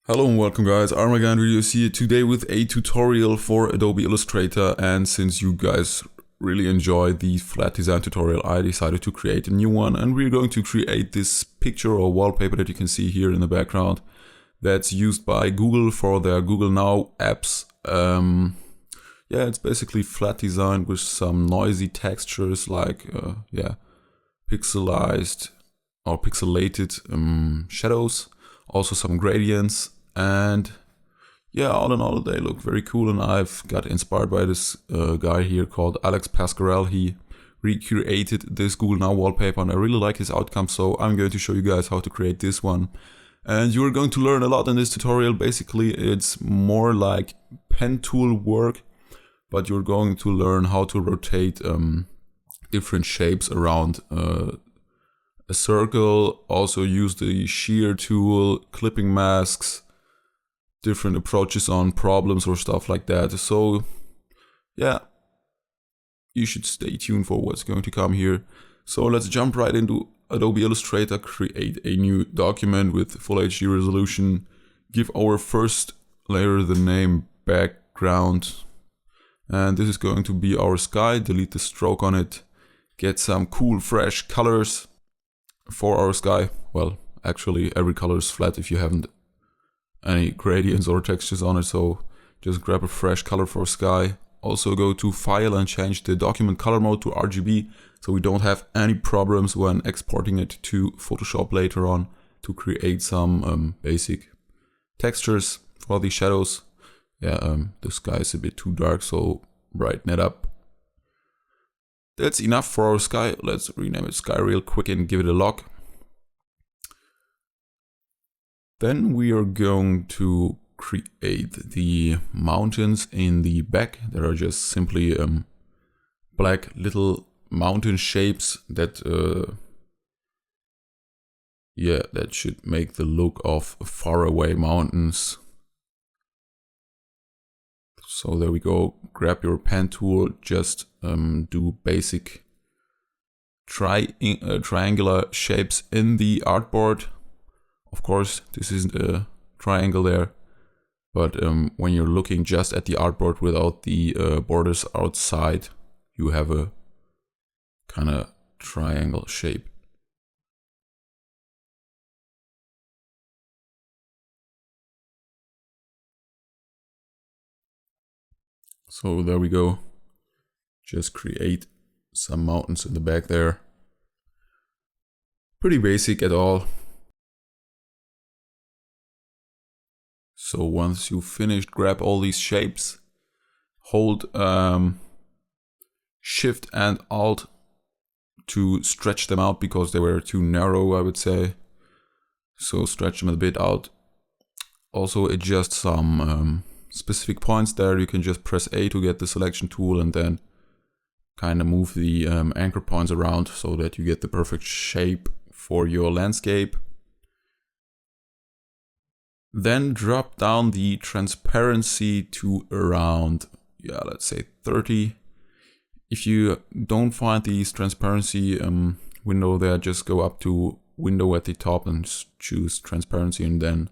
Hello and welcome guys, ArmaganVideos here today with a tutorial for Adobe Illustrator, and since you guys really enjoy the flat design tutorial, I decided to create a new one, and we're going to create this picture or wallpaper that you can see here in the background that's used by Google for their Google Now apps. Yeah, it's basically flat design with some noisy textures like pixelized or pixelated shadows, also some gradients. And yeah, all in all, they look very cool, and I've got inspired by this guy here called Alex Pasquarel. He recreated this Google Now wallpaper, and I really like his outcome, so I'm going to show you guys how to create this one. And you're going to learn a lot in this tutorial. Basically, it's more like pen tool work, but you're going to learn how to rotate different shapes around a circle, also use the Shear Tool, clipping masks, different approaches on problems or stuff like that. So yeah, you should stay tuned for what's going to come here. So let's jump right into Adobe Illustrator, create a new document with full HD resolution, give our first layer the name background, and this is going to be our sky. Delete the stroke on it, get some cool fresh colors for our sky. Well, actually every color is flat if you haven't any gradients or textures on it, so just grab a fresh color for sky. Also go to File and change the document color mode to RGB, so we don't have any problems when exporting it to Photoshop later on to create some basic textures for the shadows. Yeah, the sky is a bit too dark, so brighten it up. That's enough for our sky. Let's rename it sky real quick and give it a lock. Then we are going to create the mountains in the back. There are just simply black little mountain shapes that that should make the look of faraway mountains. So there we go. Grab your pen tool, just do basic triangular shapes in the artboard. Of course, this isn't a triangle there, but when you're looking just at the artboard without the borders outside, you have a kind of triangle shape. So there we go. Just create some mountains in the back there. Pretty basic at all. So once you've finished, grab all these shapes, hold Shift and Alt to stretch them out because they were too narrow, I would say. So stretch them a bit out. Also adjust some specific points there. You can just press A to get the selection tool and then kind of move the anchor points around so that you get the perfect shape for your landscape. Then drop down the transparency to around, let's say 30. If you don't find this transparency window there, just go up to window at the top and choose transparency, and then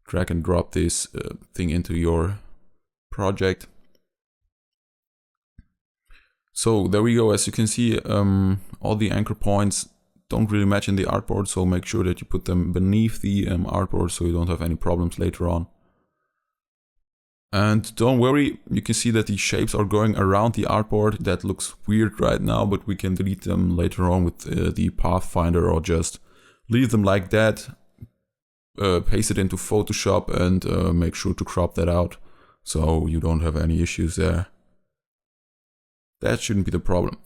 drag and drop this thing into your project. So there we go. As you can see, all the anchor points don't really match in the artboard, so make sure that you put them beneath the artboard so you don't have any problems later on. And don't worry, you can see that the shapes are going around the artboard. That looks weird right now, but we can delete them later on with the Pathfinder, or just leave them like that, paste it into Photoshop, and make sure to crop that out so you don't have any issues there. That shouldn't be the problem.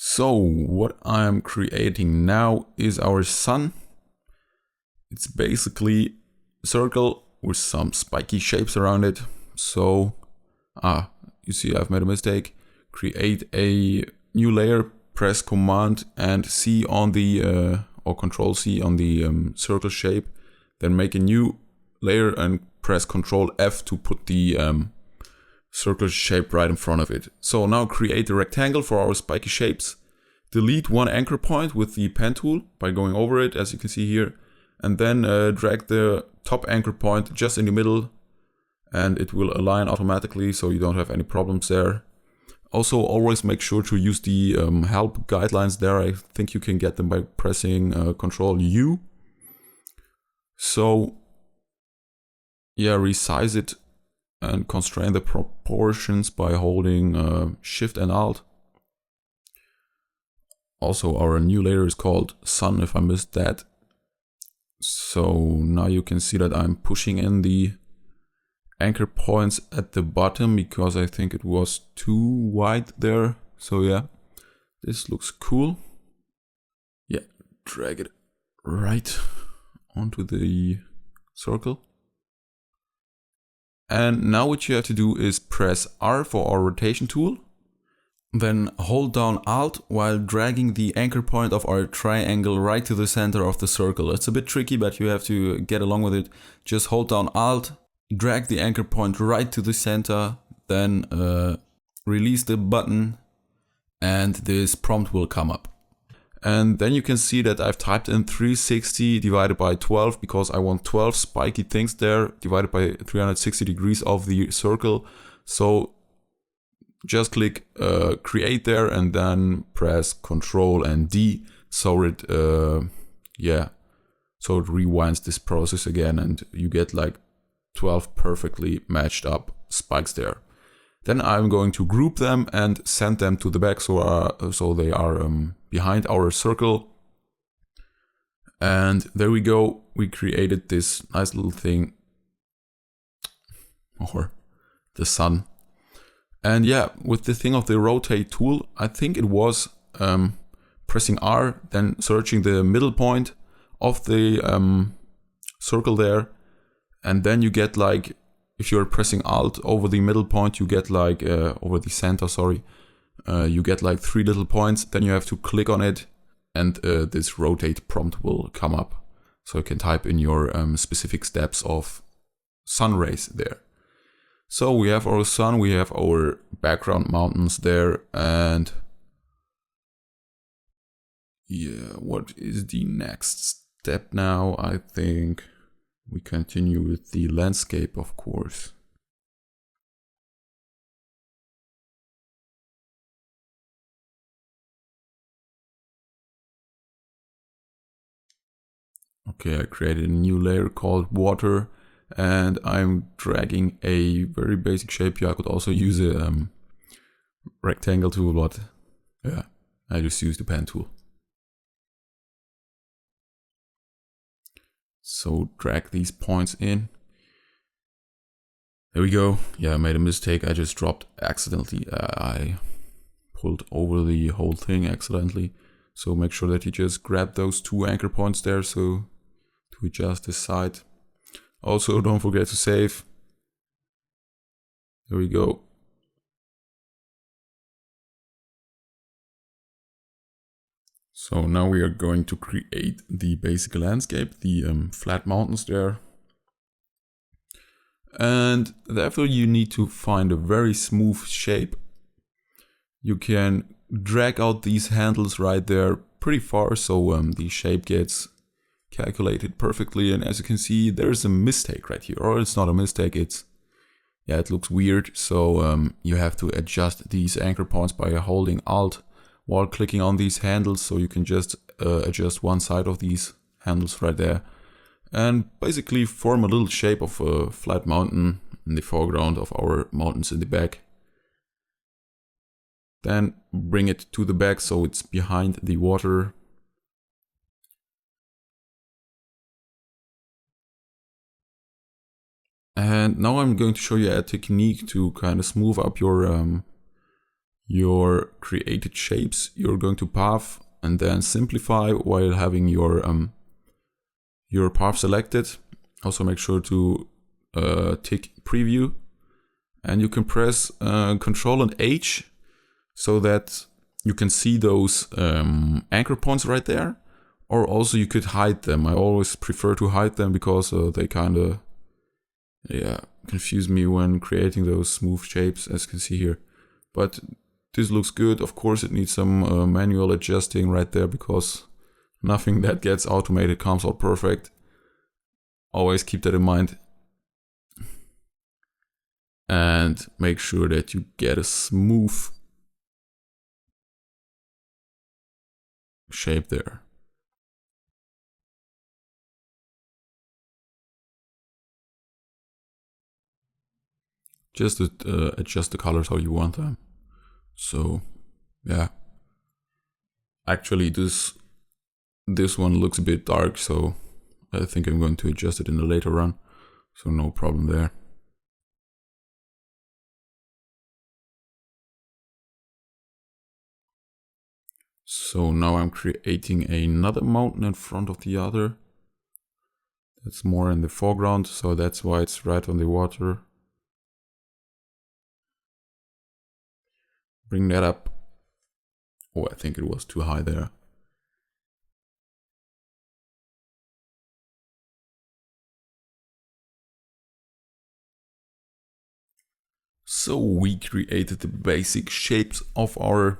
So what I'm creating now is our sun. It's basically a circle with some spiky shapes around it. So, you see I've made a mistake. Create a new layer, press Command and C on the, or Control C on the circle shape. Then make a new layer and press Control F to put the circle shape right in front of it. So now create a rectangle for our spiky shapes. delete one anchor point with the pen tool by going over it, as you can see here, and then drag the top anchor point just in the middle, and it will align automatically so you don't have any problems there. Also, always make sure to use the help guidelines there. I think you can get them by pressing Ctrl U. So yeah, resize it and constrain the proportions by holding Shift and Alt. Also, our new layer is called Sun, if I missed that. So now you can see that I'm pushing in the anchor points at the bottom because I think it was too wide there. So yeah, this looks cool. Yeah, drag it right onto the circle. And now what you have to do is press R for our rotation tool. Then hold down Alt while dragging the anchor point of our triangle right to the center of the circle. It's a bit tricky, but you have to get along with it. Just hold down Alt, drag the anchor point right to the center, then release the button, and this prompt will come up. And then you can see that I've typed in 360 divided by 12 because I want 12 spiky things there divided by 360 degrees of the circle. So just click create there and then press Ctrl and D so it so it rewinds this process again and you get like 12 perfectly matched up spikes there. Then I'm going to group them and send them to the back so they are behind our circle. And there we go. We created this nice little thing, or the sun. And yeah, with the thing of the rotate tool, I think it was pressing R, then searching the middle point of the circle there. And then you get like, if you're pressing Alt over the middle point, you get like, over the center, sorry, you get like 3 little points. Then you have to click on it and this rotate prompt will come up. So you can type in your specific steps of sun rays there. So we have our sun, we have our background mountains there, and yeah, what is the next step now? I think we continue with the landscape, of course. Okay, I created a new layer called water. And I'm dragging a very basic shape here. I could also use a rectangle tool, but yeah, I just use the pen tool. So drag these points in. There we go. Yeah, I made a mistake. I just dropped accidentally. I pulled over the whole thing accidentally. So make sure that you just grab those 2 anchor points there so to adjust this side. Also, don't forget to save. There we go. So now we are going to create the basic landscape, the flat mountains there. And therefore you need to find a very smooth shape. You can drag out these handles right there pretty far so the shape gets calculated perfectly, and as you can see there's a mistake right here, or it's not a mistake, it's it looks weird. So you have to adjust these anchor points by holding Alt while clicking on these handles, so you can just adjust one side of these handles right there and basically form a little shape of a flat mountain in the foreground of our mountains in the back. Then bring it to the back so it's behind the water. And now I'm going to show you a technique to kind of smooth up your created shapes. You're going to path and then simplify while having your path selected. Also make sure to tick preview, and you can press Ctrl and H so that you can see those anchor points right there. Or also you could hide them. I always prefer to hide them because they kind of confuse me when creating those smooth shapes, as you can see here. But This looks good. Of course it needs some manual adjusting right there, because nothing that gets automated comes out perfect. Always keep that in mind. And make sure that you get a smooth shape there. Just adjust the colors how you want them. So yeah, actually this one looks a bit dark, so I think I'm going to adjust it in the later run, so no problem there. So now I'm creating another mountain in front of the other. That's more in the foreground, so that's why it's right on the water. Bring that up. Oh, I think it was too high there. So we created the basic shapes of our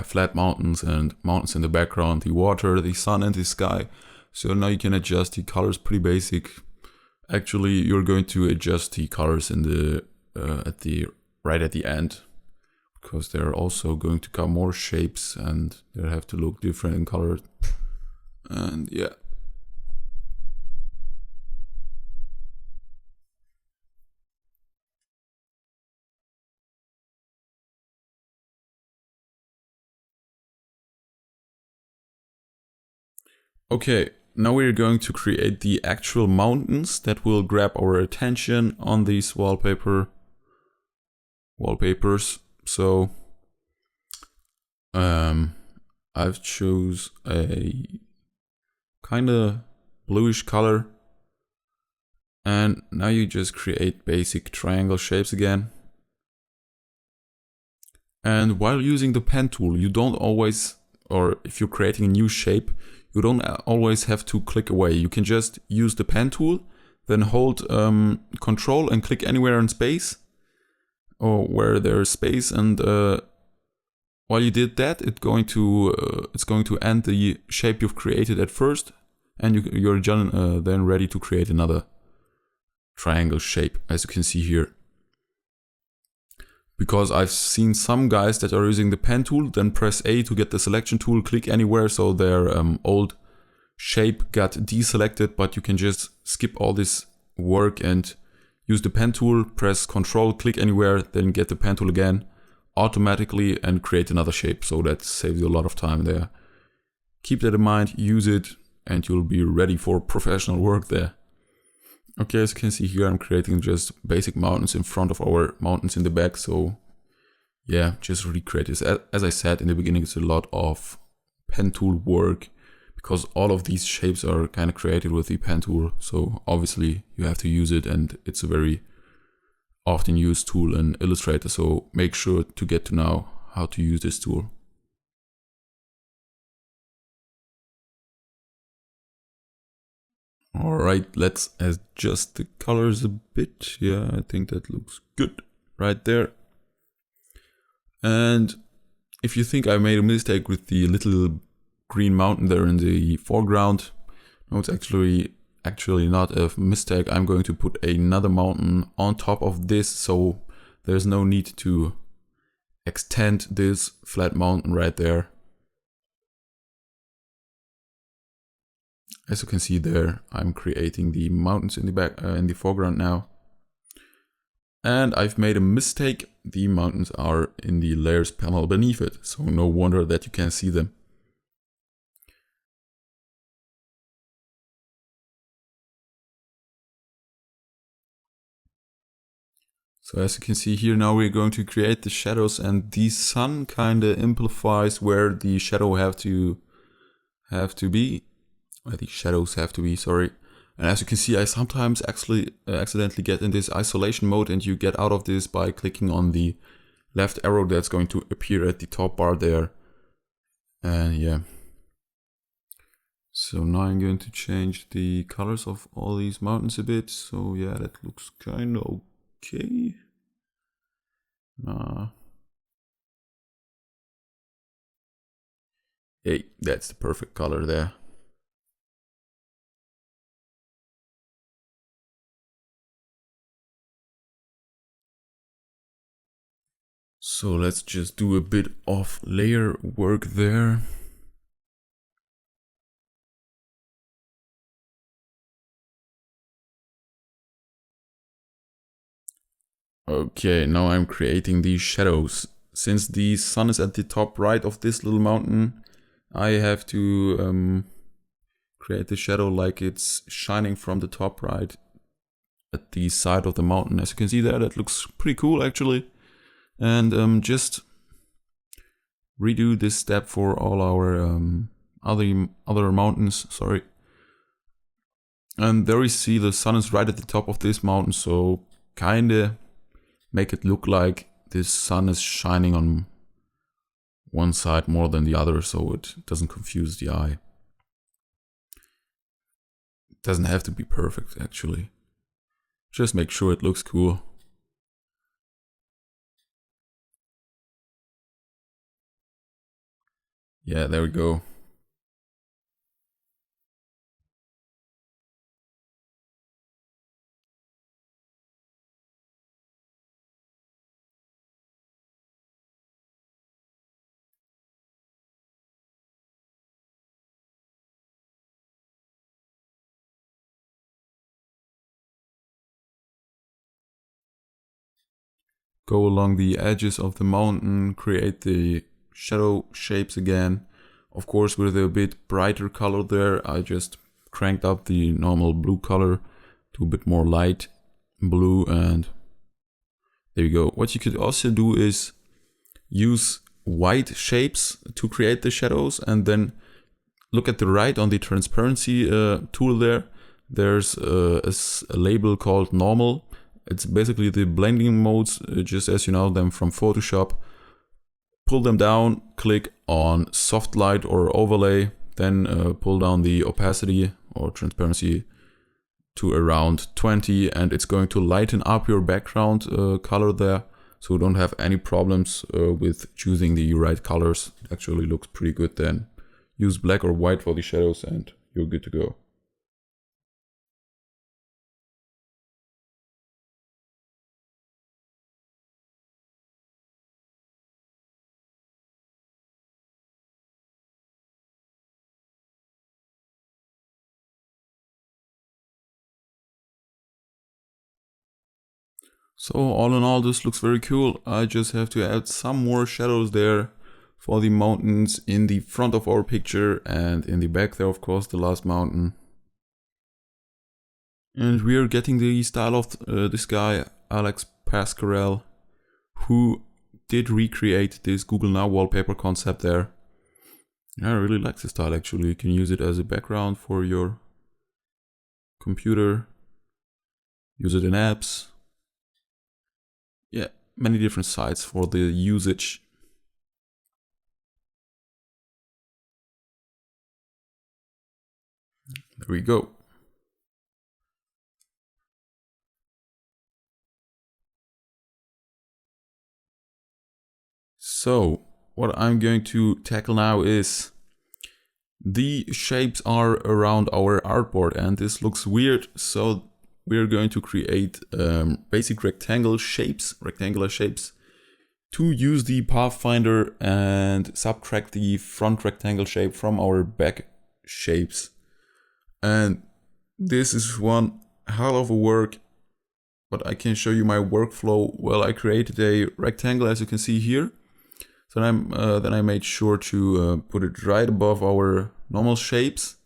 flat mountains and mountains in the background, the water, the sun and the sky. So now you can adjust the colors, pretty basic. Actually, you're going to adjust the colors in the right at the end, because there are also going to come more shapes and they have to look different in color. And yeah. Okay, now we're going to create the actual mountains that will grab our attention on these wallpapers. So I've chose a kind of bluish color, and now you just create basic triangle shapes again. And while using the pen tool, you don't always, or if you're creating a new shape, you don't always have to click away. You can just use the pen tool, then hold Control and click anywhere in space, or where there's space, and while you did that, it's going to end the shape you've created at first, and you're then ready to create another triangle shape, as you can see here. Because I've seen some guys that are using the pen tool, then press A to get the selection tool, click anywhere, so their old shape got deselected, but you can just skip all this work and use the pen tool, press Control, click anywhere, then get the pen tool again automatically and create another shape. So that saves you a lot of time there. Keep that in mind, use it, and you'll be ready for professional work there. Okay, as you can see here, I'm creating just basic mountains in front of our mountains in the back. So yeah, just recreate this. As I said in the beginning, it's a lot of pen tool work, because all of these shapes are kind of created with the pen tool. So obviously you have to use it, and it's a very often used tool in Illustrator. So make sure to get to know how to use this tool. Alright, let's adjust the colors a bit. Yeah, I think that looks good right there. And if you think I made a mistake with the little green mountain there in the foreground, no, it's actually not a mistake. I'm going to put another mountain on top of this, so there's no need to extend this flat mountain right there. As you can see there, I'm creating the mountains in the back, in the foreground now. And I've made a mistake. The mountains are in the layers panel beneath it, so no wonder that you can't see them. So as you can see here, now we're going to create the shadows, and the sun kind of amplifies where the shadow have to be. Where the shadows have to be, sorry. And as you can see, I sometimes actually accidentally get in this isolation mode, and you get out of this by clicking on the left arrow that's going to appear at the top bar there. And yeah. So now I'm going to change the colors of all these mountains a bit. So yeah, that looks kind of okay. Hey, that's the perfect color there. So let's just do a bit of layer work there. Okay, now I'm creating these shadows. Since the sun is at the top right of this little mountain, I have to create the shadow like it's shining from the top right at the side of the mountain. As you can see there, that looks pretty cool actually. And just redo this step for all our other mountains, sorry. And there we see the sun is right at the top of this mountain, so kinda make it look like this sun is shining on one side more than the other, so it doesn't confuse the eye. It doesn't have to be perfect actually. Just make sure it looks cool. Yeah, there we go. Go along the edges of the mountain, create the shadow shapes again. Of course, with a bit brighter color there, I just cranked up the normal blue color to a bit more light blue, and there you go. What you could also do is use white shapes to create the shadows, and then look at the right on the transparency tool there. There's a label called normal. It's basically the blending modes, just as you know them from Photoshop. Pull them down, click on soft light or overlay, then pull down the opacity or transparency to around 20, and it's going to lighten up your background color there, so you don't have any problems with choosing the right colors. It actually looks pretty good then. Use black or white for the shadows and you're good to go. So all in all, this looks very cool. I just have to add some more shadows there for the mountains in the front of our picture, and in the back there, of course, the last mountain. And we are getting the style of this guy, Alex Pascarel, who did recreate this Google Now wallpaper concept there. I really like this style actually. You can use it as a background for your computer, use it in apps. Yeah, many different sites for the usage. There we go. So what I'm going to tackle now is the shapes are around our artboard, and this looks weird, so we're going to create basic rectangular shapes to use the Pathfinder and subtract the front rectangle shape from our back shapes. And this is one hell of a work, but I can show you my workflow. Well, I created a rectangle, as you can see here. So then I made sure to put it right above our normal shapes.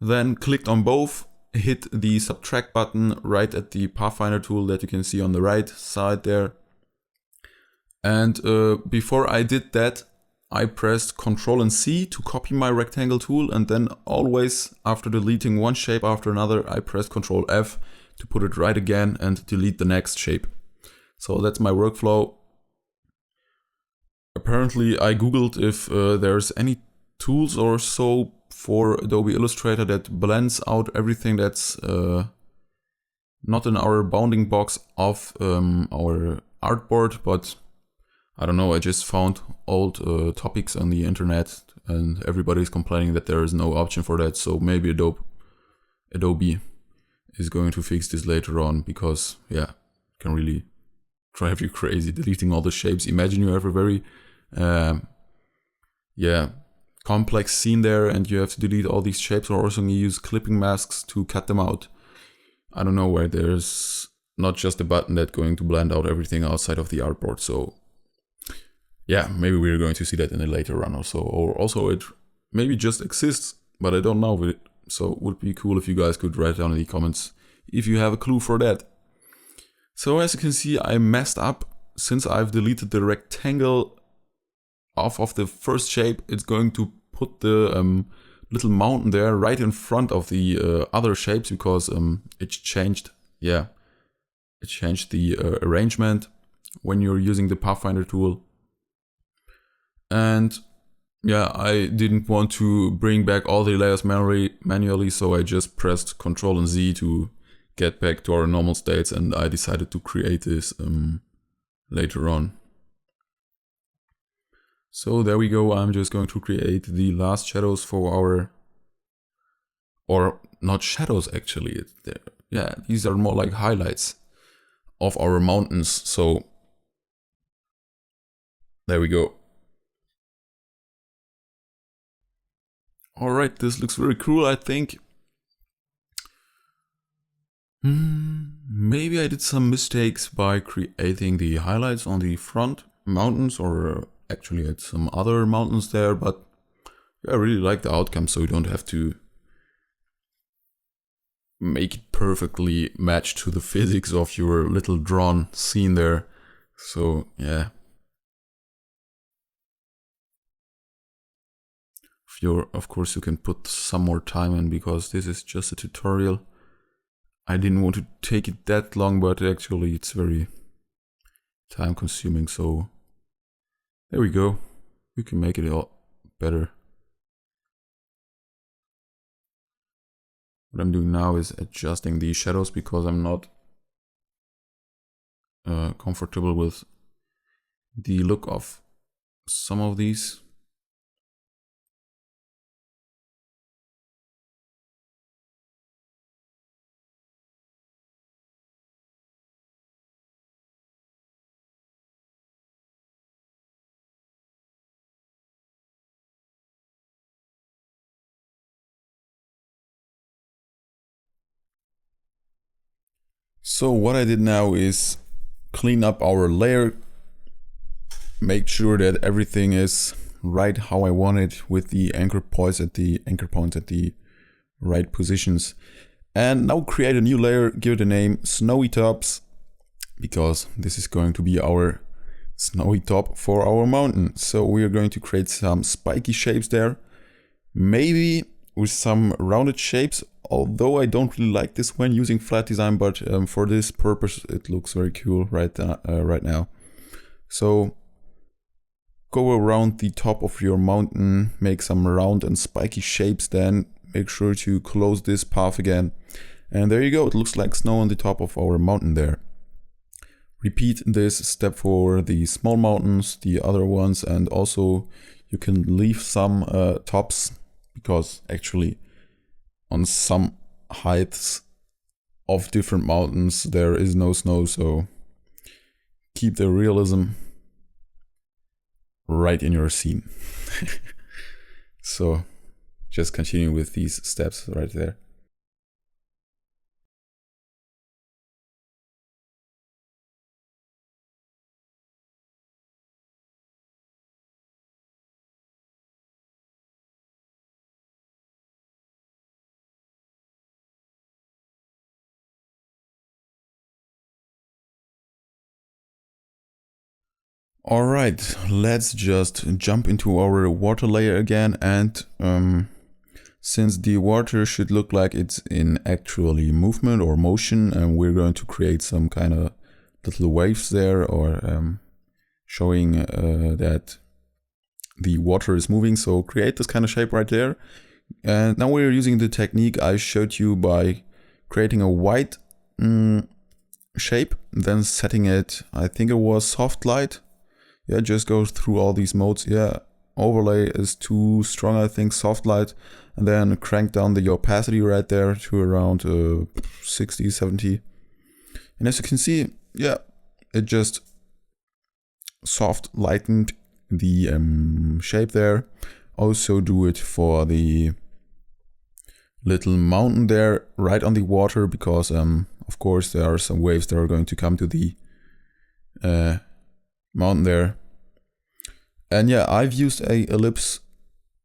Then clicked on both, hit the subtract button right at the Pathfinder tool that you can see on the right side there. And before I did that, I pressed Ctrl and C to copy my rectangle tool, and then always after deleting one shape after another, I pressed Ctrl F to put it right again and delete the next shape. So that's my workflow. Apparently I googled if there's any tools or so for Adobe Illustrator that blends out everything that's not in our bounding box of our artboard, but I don't know, I just found old topics on the internet and everybody's complaining that there is no option for that, so maybe Adobe is going to fix this later on, because yeah, it can really drive you crazy deleting all the shapes. Imagine you have a very complex scene there and you have to delete all these shapes, or also you use clipping masks to cut them out. I don't know where there's not just a button that's going to blend out everything outside of the artboard. So yeah, maybe we're going to see that in a later run or so. Or also it maybe just exists, but I don't know. So it would be cool if you guys could write down in the comments if you have a clue for that. So as you can see, I messed up. Since I've deleted the rectangle off of the first shape, it's going to put the little mountain there right in front of the other shapes, because it changed the arrangement when you're using the Pathfinder tool. And yeah, I didn't want to bring back all the layers manually, so I just pressed Ctrl and Z to get back to our normal states, and I decided to create this later on. So there we go. I'm just going to create the last shadows for our, or not shadows actually, yeah, these are more like highlights of our mountains. So there we go. All right, this looks very cool, I think. Maybe I did some mistakes by creating the highlights on the front mountains, or actually at some other mountains there, but I really like the outcome, so you don't have to make it perfectly match to the physics of your little drawn scene there. So yeah. Of course you can put some more time in, because this is just a tutorial. I didn't want to take it that long, but actually it's very time consuming, so there we go. We can make it all better. What I'm doing now is adjusting the shadows, because I'm not comfortable with the look of some of these. So what I did now is clean up our layer, make sure that everything is right how I want it, with the anchor points at the right positions. And now create a new layer, give it a name Snowy Tops, because this is going to be our snowy top for our mountain. So we are going to create some spiky shapes there, maybe with some rounded shapes, although I don't really like this when using flat design, but for this purpose it looks very cool right now. So go around the top of your mountain, make some round and spiky shapes, then make sure to close this path again. And there you go, it looks like snow on the top of our mountain there. Repeat this step for the small mountains, the other ones, and also you can leave some tops, because actually on some heights of different mountains there is no snow, so keep the realism right in your scene. So just continue with these steps right there. All right, let's just jump into our water layer again, and since the water should look like it's in actually movement or motion, and we're going to create some kind of little waves there, or showing that the water is moving. So create this kind of shape right there. And now we're using the technique I showed you by creating a white shape, then setting it, I think it was soft light. Yeah, just go through all these modes. Yeah, overlay is too strong, I think, soft light, and then crank down the opacity right there to around 60, 70. And as you can see, yeah, it just soft lightened the shape there. Also do it for the little mountain there right on the water, because of course there are some waves that are going to come to the mountain there. And yeah, I've used a ellipse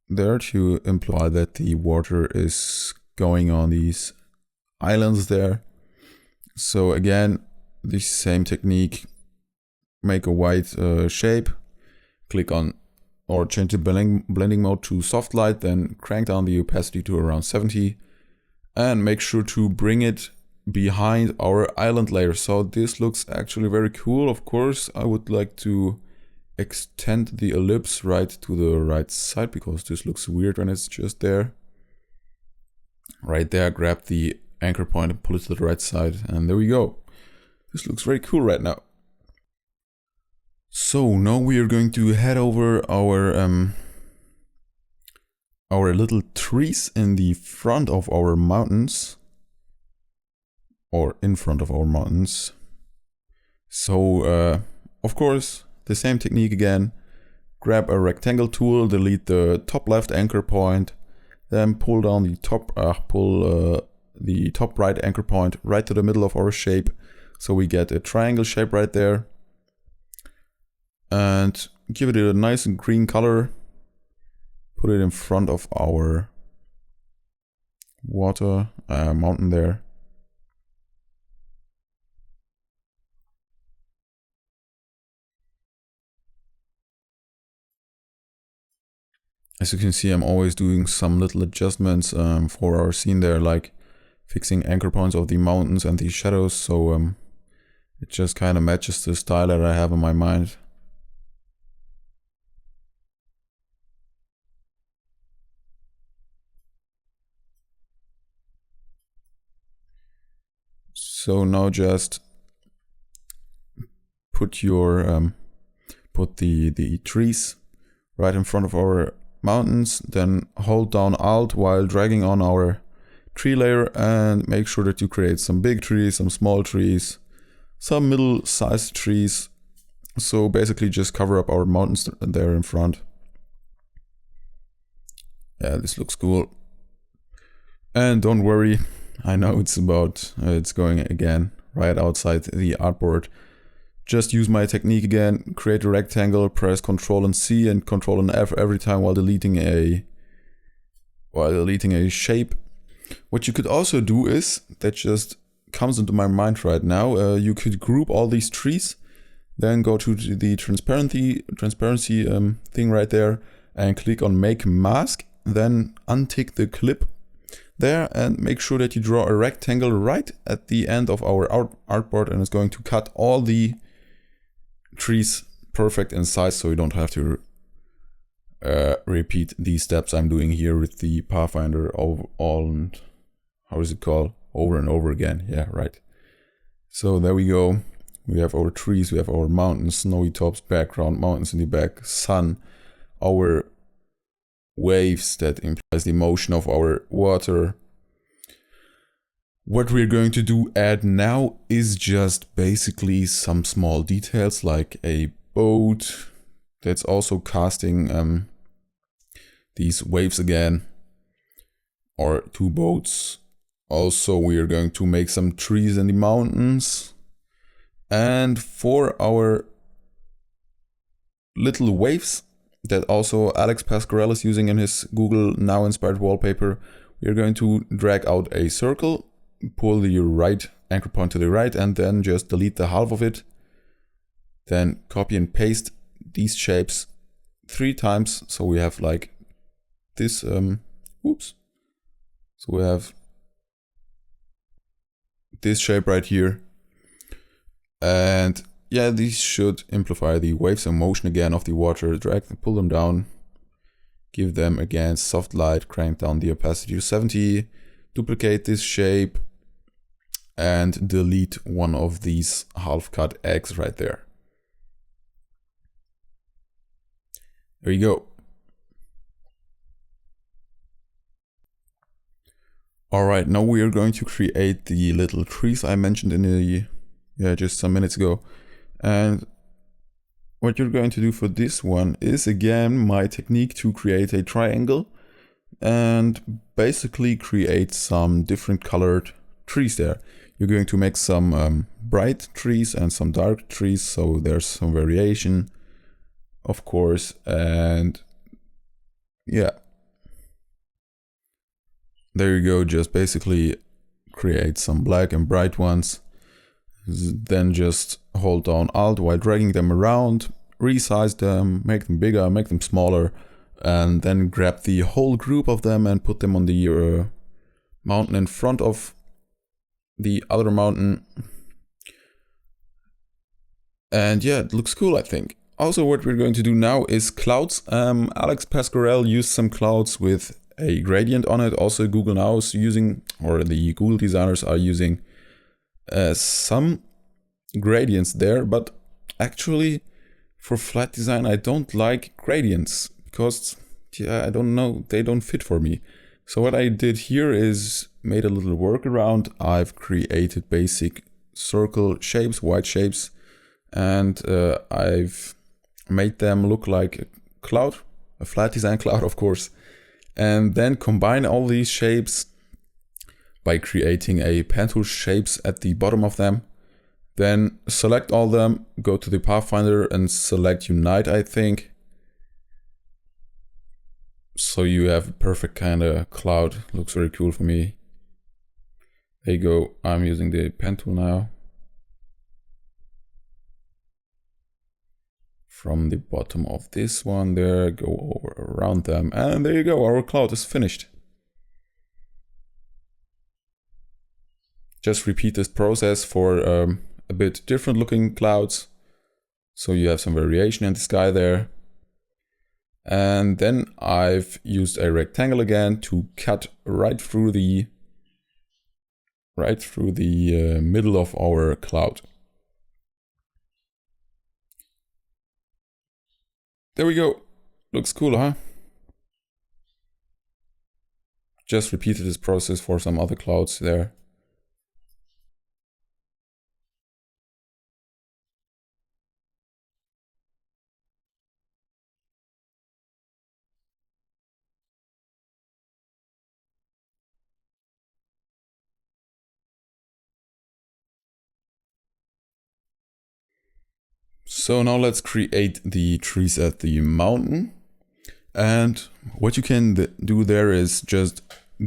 there to imply that the water is going on these islands there. So again, the same technique, make a white shape, click on or change the blending mode to soft light, then crank down the opacity to around 70 and make sure to bring it behind our island layer. So this looks actually very cool. Of course, I would like to extend the ellipse right to the right side, because this looks weird when it's just there. Right there, grab the anchor point and pull it to the right side, and there we go. This looks very cool right now. So now we are going to head over our little trees in the front of our mountains, or in front of our mountains. So of course, the same technique again. Grab a rectangle tool, delete the top left anchor point, then pull down the top right anchor point right to the middle of our shape, so we get a triangle shape right there. And give it a nice green color. Put it in front of our water mountain there. As you can see, I'm always doing some little adjustments for our scene there, like fixing anchor points of the mountains and the shadows, so it just kind of matches the style that I have in my mind. So now just put your put the trees right in front of our mountains, then hold down Alt while dragging on our tree layer, and make sure that you create some big trees, some small trees, some middle-sized trees. So basically just cover up our mountains there in front. Yeah, this looks cool. And don't worry, I know it's going again right outside the artboard. Just use my technique again, create a rectangle, press Ctrl and C and Ctrl and F every time while deleting a shape. What you could also do is, that just comes into my mind right now, you could group all these trees, then go to the transparency thing right there and click on Make Mask, then untick the clip there and make sure that you draw a rectangle right at the end of our artboard, and it's going to cut all the trees perfect in size, so you don't have to repeat these steps I'm doing here with the Pathfinder over and over again. Yeah, right. So there we go. We have our trees, we have our mountains, snowy tops, background, mountains in the back, sun, our waves that implies the motion of our water. What we're going to add now is just basically some small details, like a boat that's also casting these waves again, or two boats. Also, we are going to make some trees in the mountains. And for our little waves that also Alex Pasquarel is using in his Google Now Inspired wallpaper, we are going to drag out a circle, pull the right anchor point to the right, and then just delete the half of it. Then copy and paste these shapes 3 times, so we have like this, so we have this shape right here. And yeah, these should amplify the waves and motion again of the water. Drag and pull them down. Give them again soft light, crank down the opacity to 70. Duplicate this shape. and delete one of these half-cut eggs right there. There you go. Alright, now we are going to create the little trees I mentioned in the, just some minutes ago. And what you're going to do for this one is again my technique to create a triangle and basically create some different colored trees there. You're going to make some bright trees and some dark trees, so there's some variation, of course, and yeah. There you go, just basically create some black and bright ones. Then just hold down Alt while dragging them around, resize them, make them bigger, make them smaller, and then grab the whole group of them and put them on the mountain in front of the other mountain. And yeah, it looks cool, I think. Also, what we're going to do now is clouds. Alex Pasquarel used some clouds with a gradient on it. Also, Google now is using, or the Google designers are using some gradients there, but actually for flat design I don't like gradients because I don't know, they don't fit for me. So what I did here is made a little workaround. I've created basic circle shapes, white shapes, and I've made them look like a cloud, a flat design cloud, of course, and then combine all these shapes by creating a pen tool shapes at the bottom of them. Then select all them, go to the Pathfinder and select Unite, I think. So you have a perfect kind of cloud. Looks very cool for me. There you go. I'm using the pen tool now. From the bottom of this one there, go over around them, and there you go, our cloud is finished. Just repeat this process for a bit different looking clouds, so you have some variation in the sky there. And then I've used a rectangle again to cut right through the middle of our cloud. There we go. Looks cool, huh? Just repeated this process for some other clouds there. So now let's create the trees at the mountain. And what you can do there is just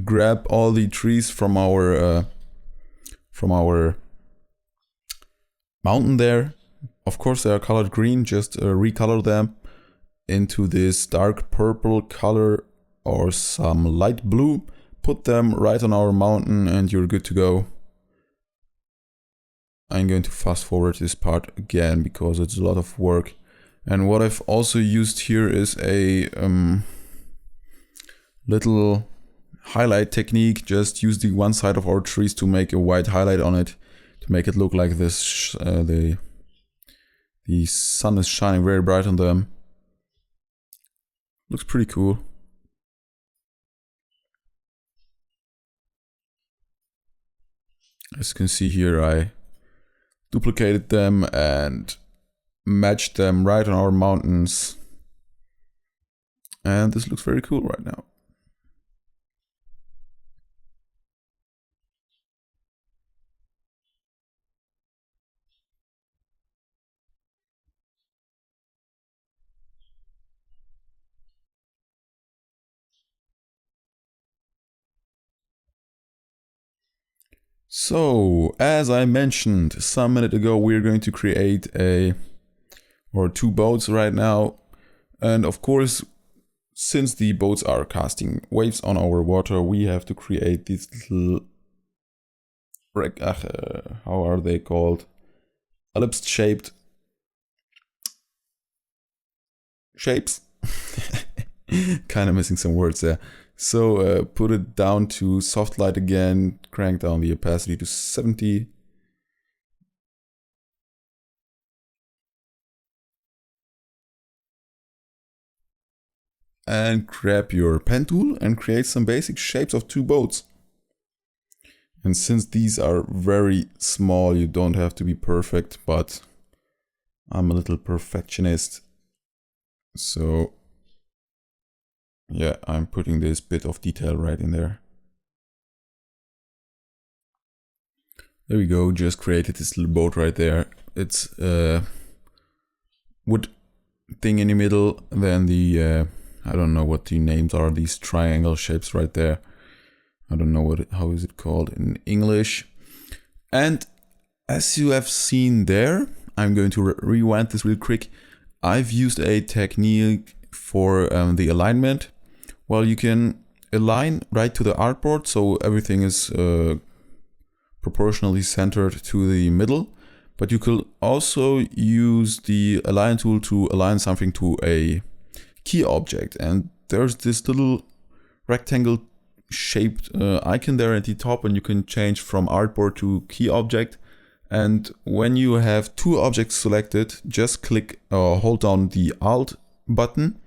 grab all the trees from our mountain there. Of course, they are colored green. Just recolor them into this dark purple color or some light blue. Put them right on our mountain, and you're good to go. I'm going to fast forward this part again because it's a lot of work. And what I've also used here is a little highlight technique. Just use the one side of our trees to make a white highlight on it, to make it look like this. The sun is shining very bright on them. Looks pretty cool. As you can see here, I duplicated them and matched them right on our mountains. And this looks very cool right now. So, as I mentioned some minute ago, we're going to create two boats right now. And of course, since the boats are casting waves on our water, we have to create these little, how are they called? Ellipse-shaped shapes. Kind of missing some words there. So put it down to soft light again, crank down the opacity to 70. And grab your pen tool and create some basic shapes of two boats. And since these are very small, you don't have to be perfect, but I'm a little perfectionist. So yeah, I'm putting this bit of detail right in there. There we go, just created this little boat right there. It's a wood thing in the middle, and then the I don't know what the names are, these triangle shapes right there. I don't know how is it called in English. And as you have seen there, I'm going to rewind this real quick. I've used a technique for the alignment. Well, you can align right to the artboard, so everything is proportionally centered to the middle. But you could also use the align tool to align something to a key object, and there's this little rectangle shaped icon there at the top, and you can change from artboard to key object. And when you have two objects selected, just click hold down the Alt button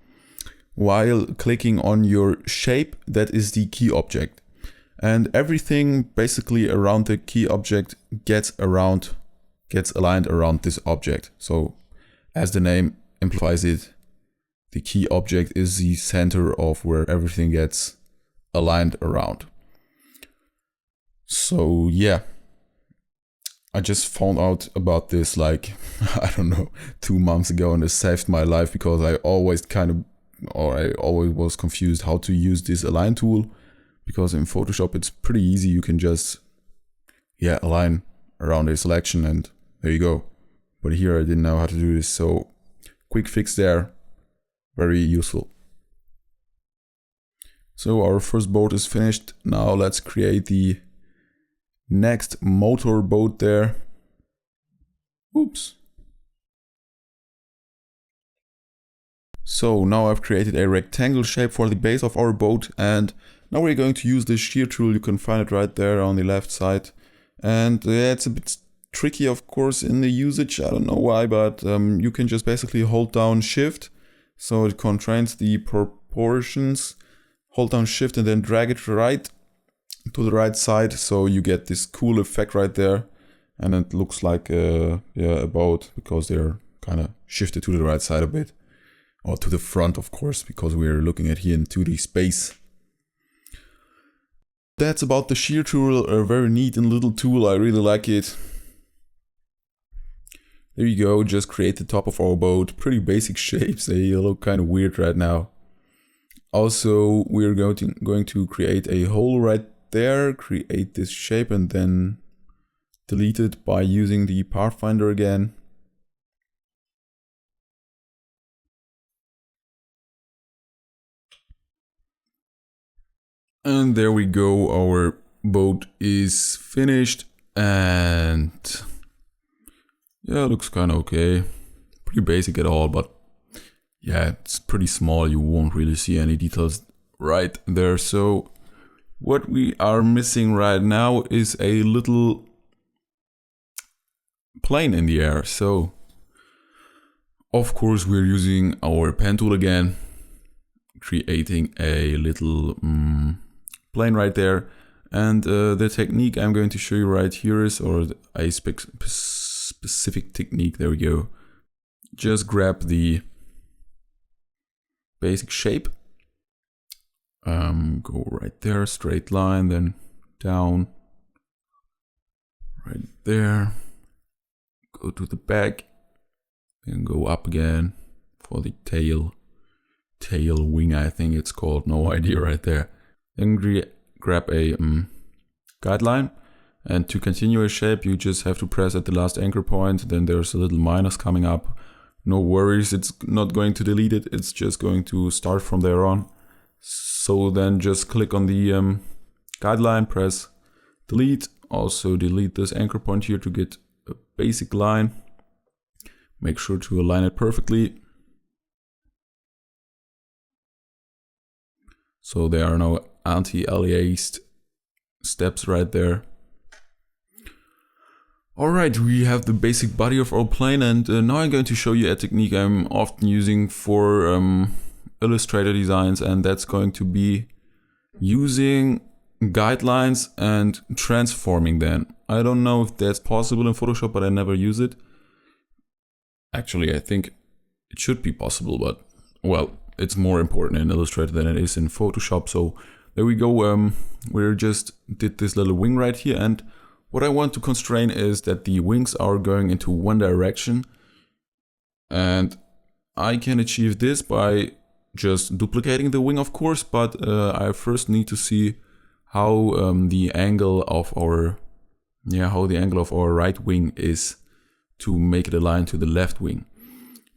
while clicking on your shape that is the key object, and everything basically around the key object gets aligned around this object. So as the name implies it, the key object is the center of where everything gets aligned around. So yeah, I just found out about this like, I don't know, 2 months ago, and it saved my life because I always was confused how to use this align tool, because in Photoshop it's pretty easy. You can just align around a selection and there you go. But here I didn't know how to do this, so quick fix there. Very useful. So our first boat is finished. Now let's create the next motor boat there. Oops. So now I've created a rectangle shape for the base of our boat, and now we're going to use the shear tool. You can find it right there on the left side. And it's a bit tricky, of course, in the usage. I don't know why, but you can just basically hold down Shift. So it constrains the proportions, hold down Shift and then drag it right to the right side. So you get this cool effect right there. And it looks like a boat because they're kind of shifted to the right side a bit. Or to the front, of course, because we're looking at here in 2D space. That's about the shear tool, a very neat and little tool. I really like it. There you go, just create the top of our boat. Pretty basic shapes, they look kind of weird right now. Also, we're going to create a hole right there, create this shape and then delete it by using the Pathfinder again. And there we go, our boat is finished, and yeah, it looks kind of okay. Pretty basic at all, but yeah, it's pretty small. You won't really see any details right there. So what we are missing right now is a little plane in the air. So of course we're using our pen tool again, creating a little plane right there. And the technique I'm going to show you right here is, or a specific technique, there we go. Just grab the basic shape, go right there, straight line, then down, right there, go to the back, and go up again for the tail wing, I think it's called, no idea right there. Then grab a guideline, and to continue a shape you just have to press at the last anchor point. Then there's a little minus coming up. No worries, it's not going to delete it, it's just going to start from there on. So then just click on the guideline, press delete. Also delete this anchor point here to get a basic line. Make sure to align it perfectly. So there are no anti-aliased steps right there. Alright, we have the basic body of our plane, and now I'm going to show you a technique I'm often using for Illustrator designs, and that's going to be using guidelines and transforming them. I don't know if that's possible in Photoshop, but I never use it. Actually, I think it should be possible, but well, it's more important in Illustrator than it is in Photoshop. So there we go. We just did this little wing right here, and what I want to constrain is that the wings are going into one direction, and I can achieve this by just duplicating the wing, of course, but I first need to see how the angle of our right wing is to make it align to the left wing.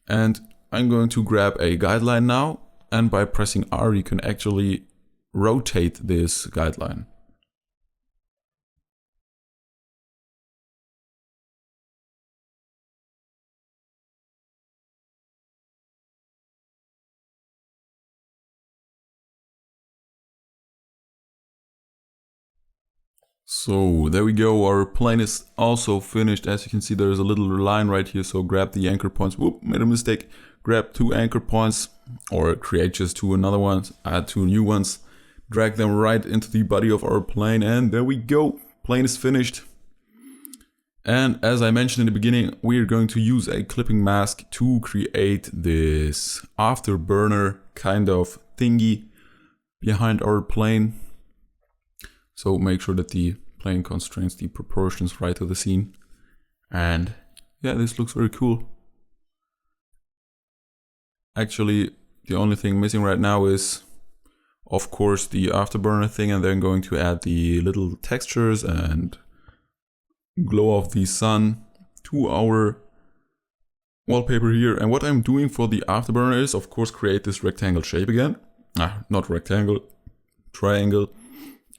And I'm going to grab a guideline now, and by pressing R you can actually rotate this guideline. So there we go, our plane is also finished. As you can see, there's a little line right here, so grab the anchor points. Whoop, made a mistake. Grab 2 anchor points, or create just 2 another ones, add 2 new ones, drag them right into the body of our plane, and there we go, plane is finished. And as I mentioned in the beginning, we're going to use a clipping mask to create this afterburner kind of thingy behind our plane. So make sure that the plane constrains the proportions right to the scene. And yeah, this looks very cool. Actually, the only thing missing right now is, of course, the afterburner thing, and then going to add the little textures and glow of the sun to our wallpaper here. And what I'm doing for the afterburner is, of course, create this rectangle shape again. Not rectangle, triangle.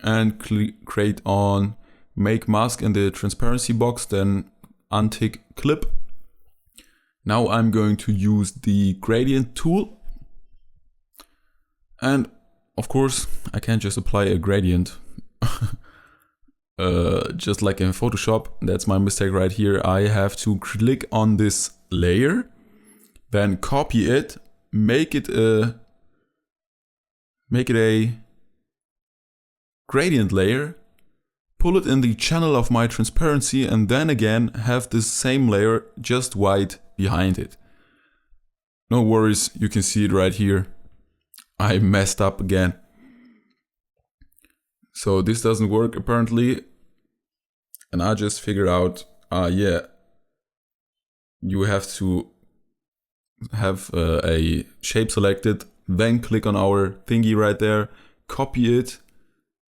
And create on make mask in the transparency box, then untick clip. Now I'm going to use the gradient tool. And of course, I can't just apply a gradient. Just like in Photoshop, that's my mistake right here. I have to click on this layer, then copy it, make it a gradient layer, pull it in the channel of my transparency, and then again have this same layer just white behind it. No worries, you can see it right here. I messed up again. So this doesn't work apparently, and I just figured out, yeah, you have to have a shape selected, then click on our thingy right there, copy it,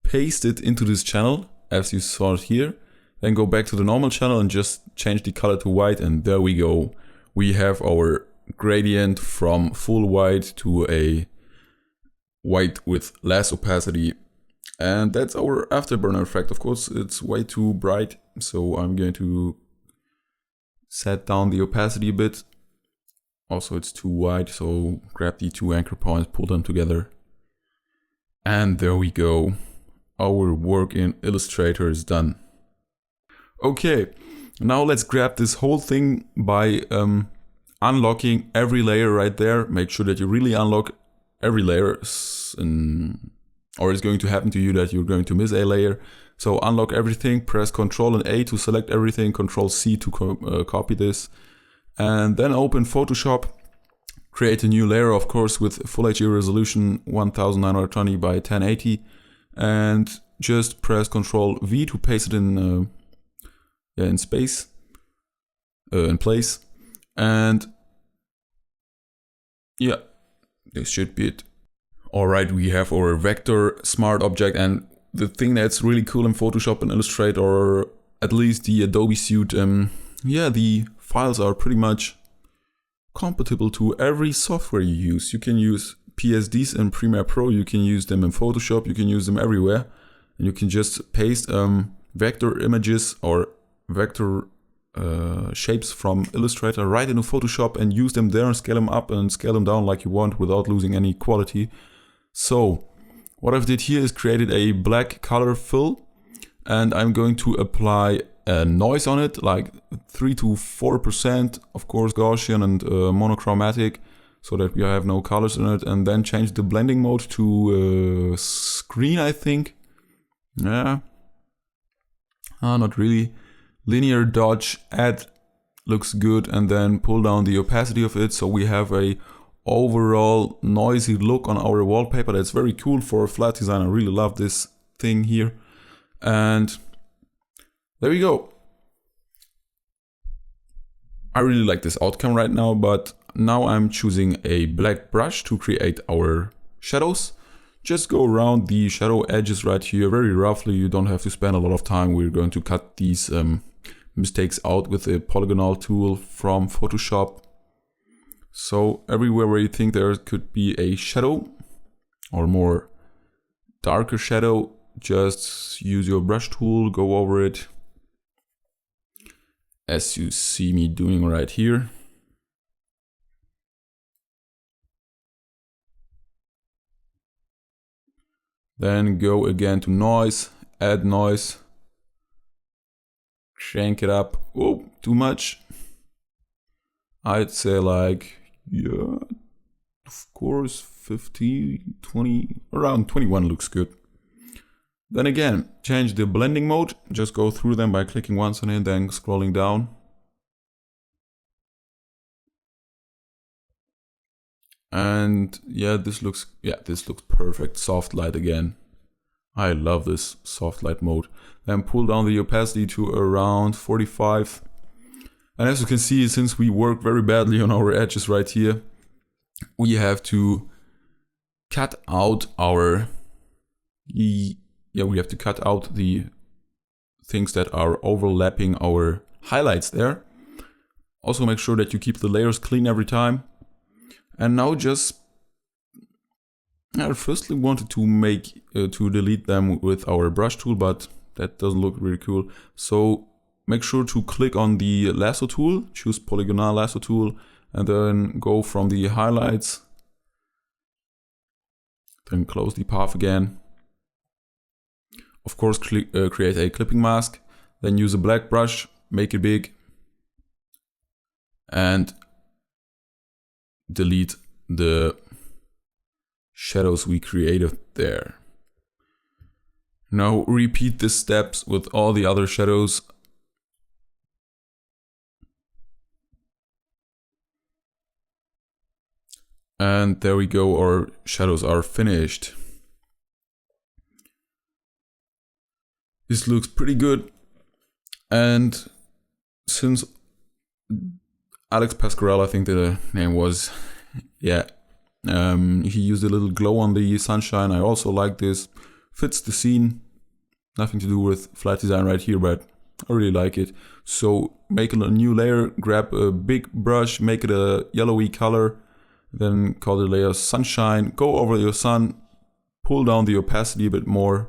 paste it into this channel as you saw it here, then go back to the normal channel and just change the color to white, and there we go. We have our gradient from full white to a white with less opacity, and that's our afterburner effect. Of course, it's way too bright, so I'm going to set down the opacity a bit. Also, it's too wide, so grab the 2 anchor points, pull them together, and there we go. Our work in Illustrator is done. Okay, now let's grab this whole thing by unlocking every layer right there. Make sure that you really unlock every layer, or it's going to happen to you that you're going to miss a layer. So unlock everything, press Ctrl and A to select everything, Ctrl C to copy this, and then open Photoshop. Create a new layer, of course, with Full HD resolution 1920 by 1080. And just press Ctrl V to paste it in place. And yeah, this should be it. Alright, we have our vector smart object, and the thing that's really cool in Photoshop and Illustrator, or at least the Adobe suite, the files are pretty much compatible to every software you use. You can use PSDs in Premiere Pro, you can use them in Photoshop, you can use them everywhere, and you can just paste vector images or vector shapes from Illustrator right into Photoshop and use them there and scale them up and scale them down like you want without losing any quality. So What I've did here is created a black color fill, and I'm going to apply a noise on it, like 3 to 4%, of course Gaussian and monochromatic, so that we have no colors in it, and then change the blending mode to screen, I think. Yeah. Not really. Linear dodge, add, looks good, and then pull down the opacity of it, so we have a overall noisy look on our wallpaper. That's very cool for a flat design. I really love this thing here. And there we go. I really like this outcome right now, but now I'm choosing a black brush to create our shadows. Just go around the shadow edges right here very roughly. You don't have to spend a lot of time. We're going to cut these mistakes out with the polygonal tool from Photoshop. So everywhere where you think there could be a shadow or more darker shadow, just use your brush tool, go over it, as you see me doing right here. Then go again to noise, add noise, crank it up. Oh, too much. I'd say like, yeah, of course, 50, 20, around 21 looks good. Then again, change the blending mode. Just go through them by clicking once on it, then scrolling down. And yeah, this looks perfect. Soft light again. I love this soft light mode. Then pull down the opacity to around 45. And as you can see, since we work very badly on our edges right here, we have to cut out our we have to cut out the things that are overlapping our highlights there. Also make sure that you keep the layers clean every time. And now just, I firstly wanted to make, to delete them with our brush tool, but that doesn't look really cool. So make sure to click on the lasso tool, choose polygonal lasso tool, and then go from the highlights, then close the path again. Of course, create a clipping mask, then use a black brush, make it big, and delete the shadows we created there. Now repeat the steps with all the other shadows. And there we go, our shadows are finished. This looks pretty good. And since Alex Pasquarel, I think the name was, yeah, he used a little glow on the sunshine. I also like this. Fits the scene. Nothing to do with flat design right here, but I really like it. So make a new layer, grab a big brush, make it a yellowy color, then call the layer sunshine, go over your sun, pull down the opacity a bit more.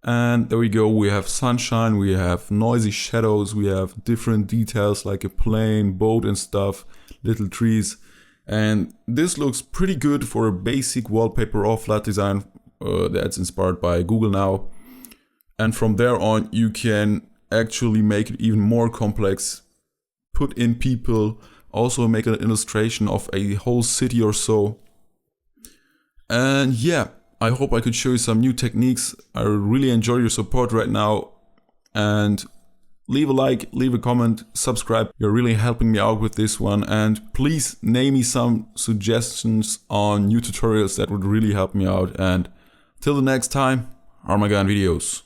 And there we go, we have sunshine, we have noisy shadows, we have different details like a plane, boat and stuff, little trees. And this looks pretty good for a basic wallpaper or flat design that's inspired by Google now. And from there on, you can actually make it even more complex, put in people, also make an illustration of a whole city or so. And yeah, I hope I could show you some new techniques. I really enjoy your support right now. And leave a like, leave a comment, subscribe. You're really helping me out with this one. And please name me some suggestions on new tutorials that would really help me out. And till the next time, ArmaganVideos.